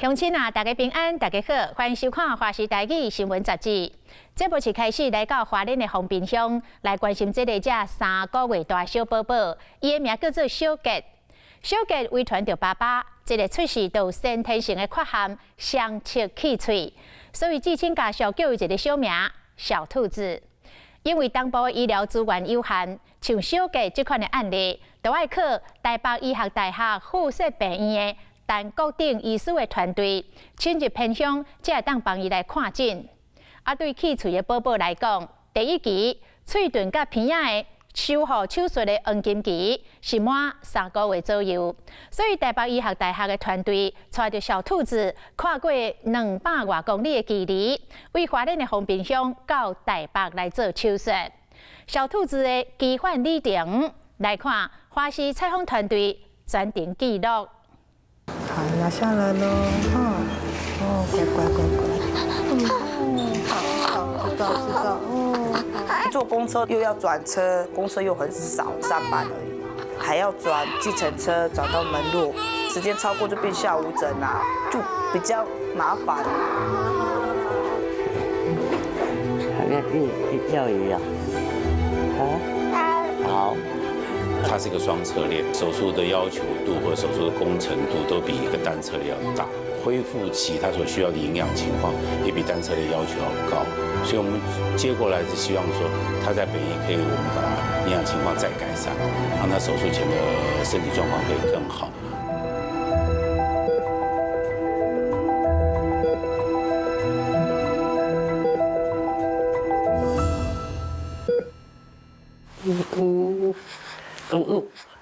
乡亲啊，大家平安，大家好，欢迎收看《华视台语新闻杂志》。这部是开始来到花莲的丰滨乡，来关心这个3个月大小宝宝，伊的名叫做小杰。小杰遗传着爸爸，这个出世就有先天性的缺陷，双侧气喙，所以至今家属叫伊一个小名小兔子。因为东部医疗资源有限，像小杰这款的案例，就要靠台北医学大学附设病院的但固定医师的团队亲入偏乡，才会当帮伊来看诊。啊，对气喙的宝宝来讲，第一期喙唇甲鼻仔的修复手术的黄金期是满3个月左右，所以台北医学大学的团队带着小兔子跨过200多公里的距离，为花莲的丰滨乡到台北来做手术。小兔子的基本历程来看，花视采访团队全程记录。好，压下来喽，乖乖乖乖，好，知道，坐公车又要转车，公车又很少，3班而已，还要转计程车转到门路，时间超过就变下午诊啦，就比较麻烦。钓鱼啊？好。它是一个双侧链，手术的要求度或手术的工程度都比一个单侧链要大，恢复期它所需要的营养情况也比单侧链要求要高，所以我们接过来是希望说它在北医可以我们把它营养情况再改善，让它手术前的身体状况可以更好。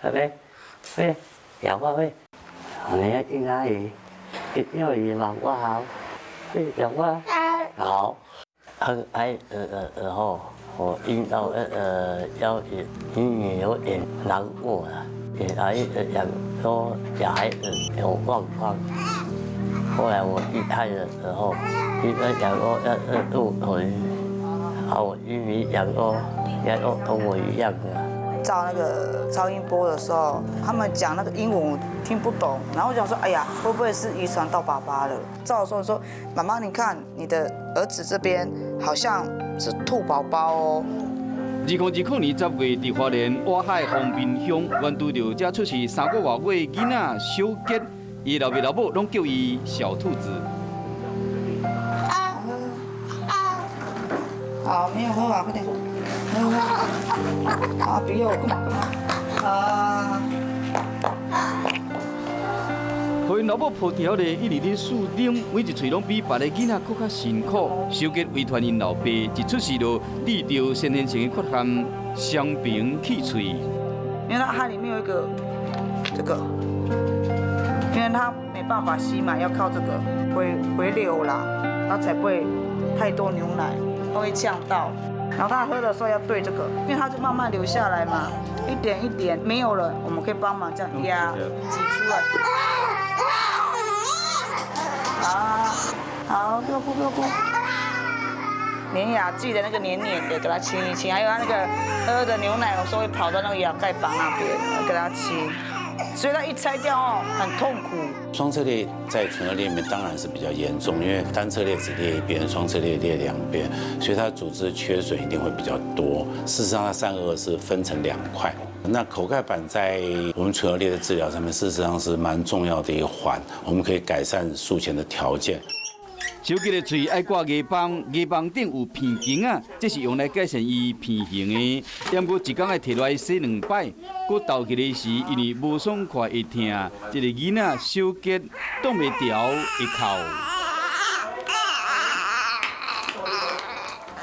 好嘞，喂，有啊喂，你应该要忙不好，有啊，好，很爱然后我遇到要有点难过了，也来想说小孩子有状况，后来我离开的时候，医生讲说要入腿，我医生讲说要跟我一样的。照那个超音波的时候，他们讲那个英文我听不懂，然后我想说，哎呀，会不会是遗传到爸爸了？照的时候说，妈妈，你看你的儿子这边好像是兔宝宝哦。2029年10月，伫花莲外海丰滨乡，原拄着这出世3个多月囡仔小杰，伊老爸老母拢叫伊小兔子。好，没有喝啊，快点。啊，不要，干嘛？啊！互因老母抱条咧，一日咧树顶，每一喙拢比别个囡仔搁较辛苦。小杰遗传因老爸，一出世就遇到先天性的缺陷，双平气喙。因为它里面有一个这个，因为它没办法吸嘛，要靠这个回流啦，它才不会太多牛奶，它会呛到。然后他喝的时候要对这个，因为它就慢慢流下来嘛，一点一点没有了，我们可以帮忙这样压挤出来。好，不要哭，不要哭。粘牙记的那个黏黏的，给它清一清，还有它那个喝的牛奶有时候会跑到那个牙盖板那边，给它清。所以它一拆掉哦，很痛苦。双侧裂在唇腭裂里面当然是比较严重，因为单侧裂只裂一边，双侧裂裂2边，所以它组织缺损一定会比较多。事实上，它322是分成2块。那口盖板在我们唇腭裂的治疗上面，事实上是蛮重要的一环，我们可以改善术前的条件。小杰的嘴爱挂牙棒，牙棒顶有片筋啊，这是用来改善伊片形的。要过一天爱摕来洗2摆，过倒起来时，因为无爽快会痛，这个囡仔小杰挡袂牢会哭。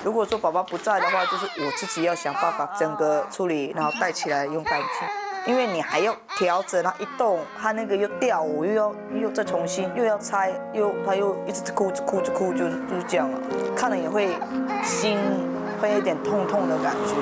如果说爸爸不在的话，就是我自己要想办法整个处理，然后带起来用干净。因为你还要调整，它一动，它那个又掉，我又再重新又要拆，它又一直哭，就是这样了。看了也会心会有点痛痛的感觉。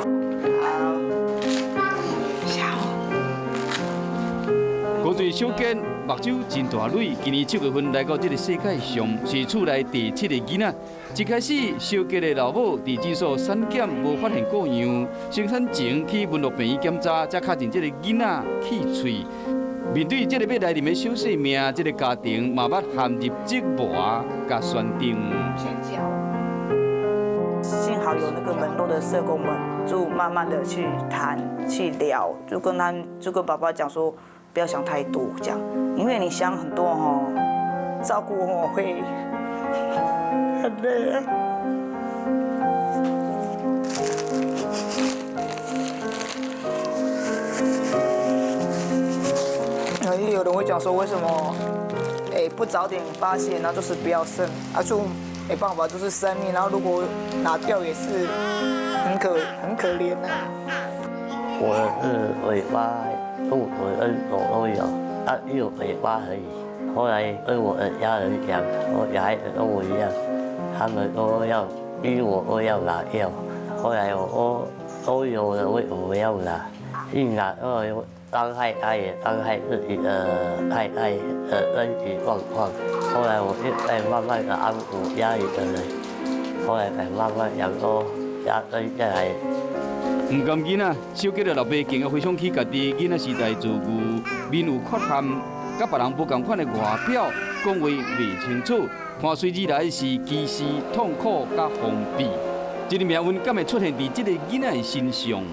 高最小杰目睭真大蕊，今年7月份来到这个世界上，是厝内第7个囡仔。一开始，小杰的老母伫诊所产检无发现各样，生产前去文乐病院检查，才确认这个囡仔气喙。面对这个要来临的小生命，这个家庭嘛捌陷入折磨甲选定。幸好有那个门路的社工们，就慢慢的去谈去聊，就跟爸爸讲说，不要想太多这样，因为你想很多照顾会很累。也有人会讲说，为什么不早点发现，然后就是不要生，就没办法，就是生命，然后如果拿掉也是很可怜的。我是尾巴，兔子跟狗都有，只有尾巴而已。后来跟我的家人讲，我小孩子跟我一样，他们都要逼我都要拿药。后来我都有了，为什么要拿？一拿又伤害他，也伤害自己的太太的身体状况。后来我现在慢慢的安抚家里的人，后来才慢慢想说家生下来。唔甘囡仔，小吉的老爸更加回想起家己囡仔时代遭遇面有缺陷，甲别人不同款的外表，讲话未清楚，看随之来是歧视、痛苦甲封闭。这个命运敢会出现在这个囡仔的身上？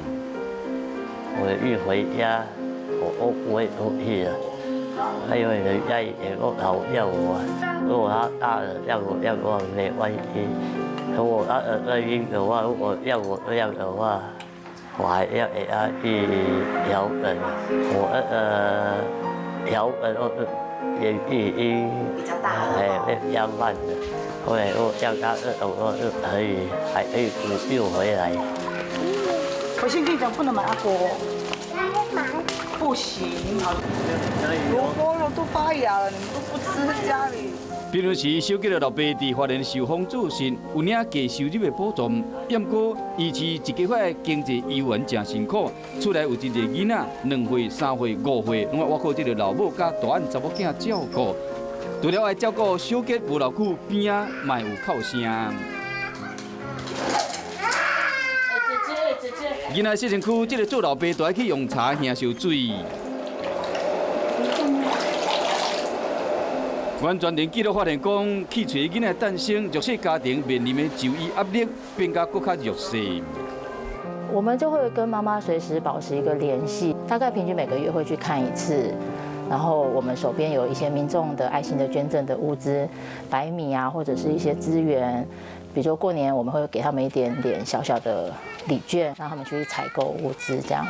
我一回家，我不会出去了，还有人家也不讨厌我。如果他大了要我没关系，如果他声音的话，如果要我这样的话，我还要给他去调整。我调整都是眼睛比较大，比较慢的。后来我像他这种都是可以，还可以补救回来。我先跟你讲，不能买阿果。不行，萝卜都发芽了，你们都不吃家里。平常时，小吉的老爸伫花莲受访做事，有领低收入的补助，不过伊是一家伙经济依然真辛苦，厝内有一个囡仔，2岁、3岁、5岁，拢要我靠这个老母甲大汉查某囝照顾。除了爱照顾小吉无偌久，边仔嘛有哭声。囡仔细身躯，这个做老爸都爱去用茶享受水。完全连记录发现讲，气嘴囡仔诞生，弱势家庭面临的就医压力变加更加弱势。我们就会跟妈妈随时保持一个联系，大概平均每个月会去看一次。然后我们手边有一些民众的爱心的捐赠的物资，白米啊，或者是一些资源。比如说过年我们会给他们一点点小小的礼券，让他们去采购物资这样。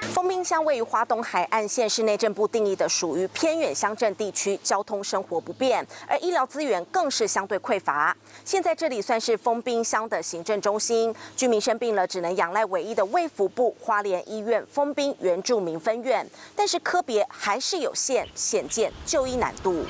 丰滨乡位于花东海岸县，是内政部定义的属于偏远乡镇地区，交通生活不便，而医疗资源更是相对匮乏。现在这里算是丰滨乡的行政中心，居民生病了只能仰赖唯一的卫福部花莲医院丰滨原住民分院，但是科别还是有限，显见就医难度。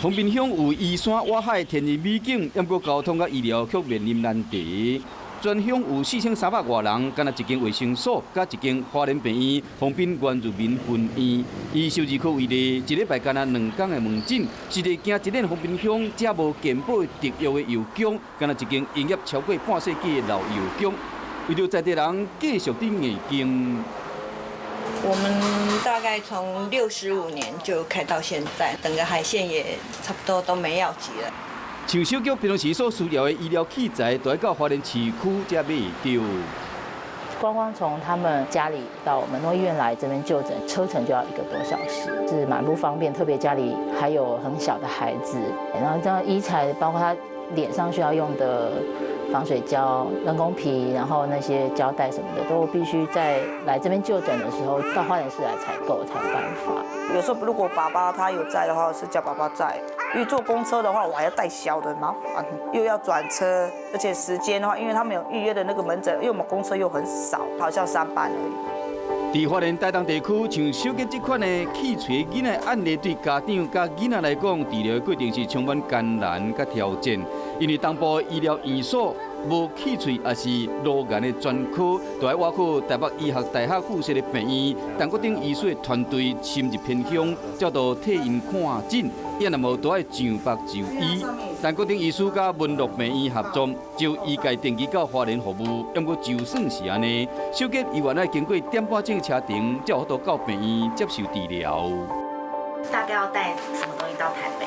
丰滨乡有依山挖海天然美景，不过交通甲医疗却面临难题。全乡有4300多人，敢若一间卫生所，甲一间花莲病院、丰滨原住民分院。以收治科为例，一礼拜敢若2天的门诊，实地行一年丰滨乡只无健保特约的药局，敢若一间营业超过半世纪的老药局，为着在地人继续伫硬经。我们大概从65年就开到现在，整个海线也差不多都没药剂了。像小局平常时所需要的医疗器材，都要到花莲市区才买得到。光从他们家里到我们诺医院来这边就诊，车程就要1个多小时，是蛮不方便。特别家里还有很小的孩子，然后这样医材包括他脸上需要用的防水胶、人工皮，然后那些胶带什么的，都必须在来这边就诊的时候到花莲市来采购才有办法。有时候如果爸爸他有在的话，是叫爸爸在。因为坐公车的话，我还要带小的，麻烦，又要转车，而且时间的话，因为他们有预约的那个门诊，因为我们公车又很少，好像3班而已。在花莲台东地区，像小吉这款的气喘囡仔案例，对家长甲囡仔来讲，治疗的过程是充满艰难甲挑战，因为东部医疗院所无气喙也是裸眼的专科，就来挖考台北医学大学附设的病院，陈国鼎医师的团队深入偏乡，照到替因看诊，也若无都爱上北就医。陈国鼎医师甲文乐病院合作，就医界定期到花莲服务。不过就算是安尼，小杰伊原来经过点半钟的车程，才有法度到病院接受治疗。大概要带什么东西到台北？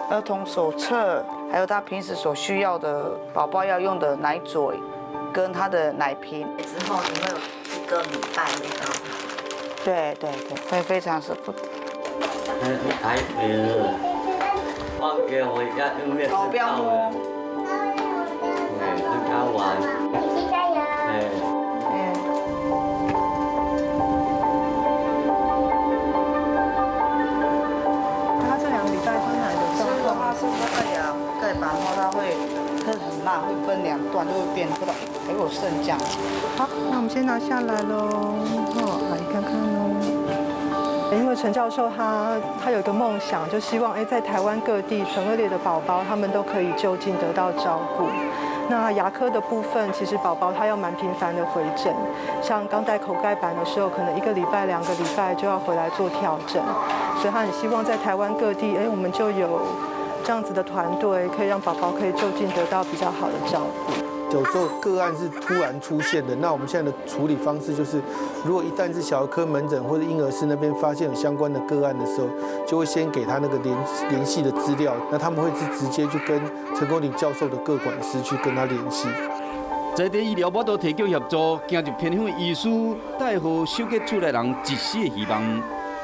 儿童手册，还有他平时所需要的宝宝要用的奶嘴，跟他的奶瓶。之后你会有1个礼拜没到他。对，会非常舍不得。太肥了，放给我一下，因为不要摸。对，很好玩。一起加油。他这2个礼拜是哪个状况？是说盖板的话，它很辣，会分2段，就会变出来，还有肾酱。好，那我们先拿下来喽。来看看哦。因为陈教授他有一个梦想，就希望在台湾各地唇腭裂的宝宝，他们都可以就近得到照顾。那牙科的部分，其实宝宝他要蛮频繁的回诊，像刚戴口盖板的时候，可能1个礼拜、2个礼拜就要回来做调整，所以他很希望在台湾各地，我们就有这样子的团队，可以让宝宝可以就近得到比较好的照顾。有时候个案是突然出现的，那我们现在的处理方式就是，如果一旦是小儿科门诊或者婴儿室那边发现有相关的个案的时候，就会先给他那个联系的资料，那他们会直接去跟陈国鼎教授的个管师去跟他联系。在地医疗我都提供协助，行入偏乡的医师，带予小杰厝内人一丝的希望。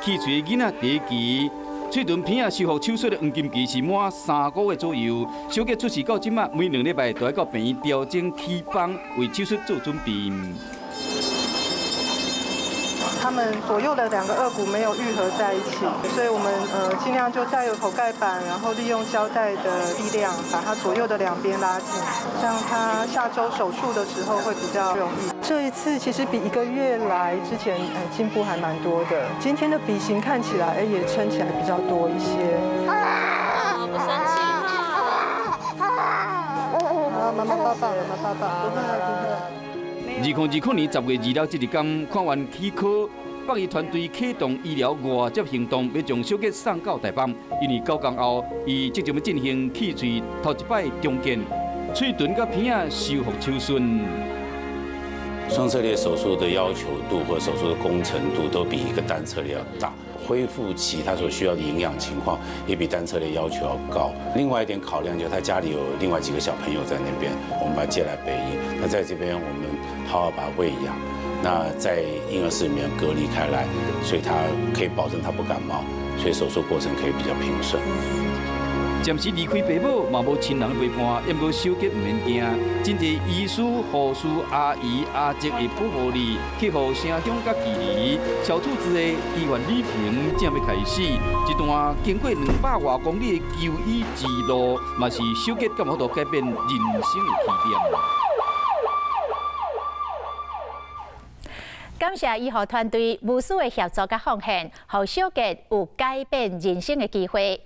气嘴的囡仔第1期。嘴唇片啊修复手术的黄金期是满3个月左右，小杰出事到即马，每2礼拜都要到病院调整体磅，为手术做准备。他们左右的2个颚骨没有愈合在一起，所以我们尽量就带有口盖板，然后利用胶带的力量把它左右的2边拉紧，这样他下周手术的时候会比较容易。这一次其实比1个月来之前进步还蛮多的，今天的鼻型看起来也撑起来比较多一些。不生气。好，妈妈抱抱，不会。2020年10月2日这日天，看完起考，北医团队启动医疗外接行动，要将小杰送到台北。因为9天后，伊即将要进行气嘴头一摆重建，嘴唇甲片仔修复手术。双侧裂手术的要求度或手术的工程度都比一个单侧裂要大，恢复期他所需要的营养情况也比单侧裂要求要高。另外一点考量就是他家里有另外几个小朋友在那边，我们把他接来北医。那在这边我们好好把他喂养，那在婴儿室里面隔离开来，所以他可以保证他不感冒，所以手术过程可以比较平顺。暂时离开爸母，嘛无亲人陪伴，也无小杰唔免惊。真侪医师、护士、阿姨、阿叔会保护你，去互城乡甲距离。小兔子的医院旅程正要开始，一段经过200多公里的求医之路，嘛是小杰敢有法度改变人生的起点。感谢医护团队无私的协助甲奉献，让小杰有改变人生的机会。